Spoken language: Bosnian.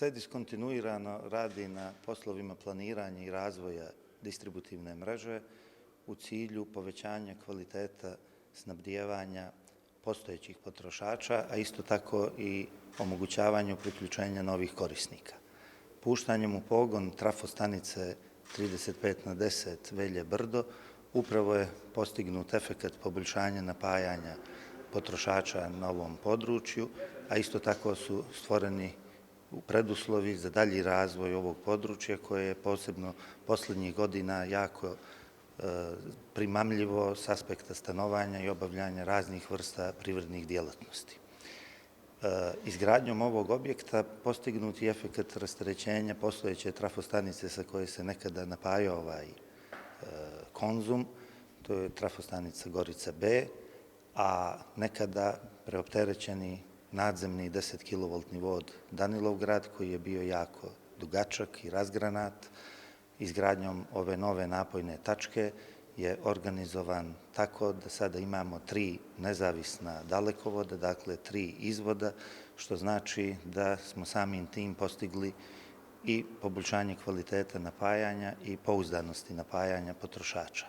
CEDIS kontinuirano radi na poslovima planiranja i razvoja distributivne mreže u cilju povećanja kvaliteta snabdijevanja postojećih potrošača, a isto tako i omogućavanju priključenja novih korisnika. Puštanjem u pogon trafostanice 35/10 Velje Brdo upravo je postignut efekat poboljšanja napajanja potrošača na ovom području, a isto tako su stvoreni preduslovi za dalji razvoj ovog područja koje je posebno poslednjih godina jako primamljivo s aspekta stanovanja i obavljanja raznih vrsta privrednih djelatnosti. Izgradnjom ovog objekta postignut je efekat rasterećenja postojeće trafostanice sa koje se nekada napajao ovaj Konzum, to je trafostanica Gorica B, a nekada preopterećeni nadzemni 10 kV vod Danilovgrad, koji je bio jako dugačak i razgranat. Izgradnjom ove nove napojne tačke je organizovan tako da sada imamo 3 nezavisna dalekovoda, dakle 3 izvoda, što znači da smo samim tim postigli i poboljšanje kvaliteta napajanja i pouzdanosti napajanja potrošača.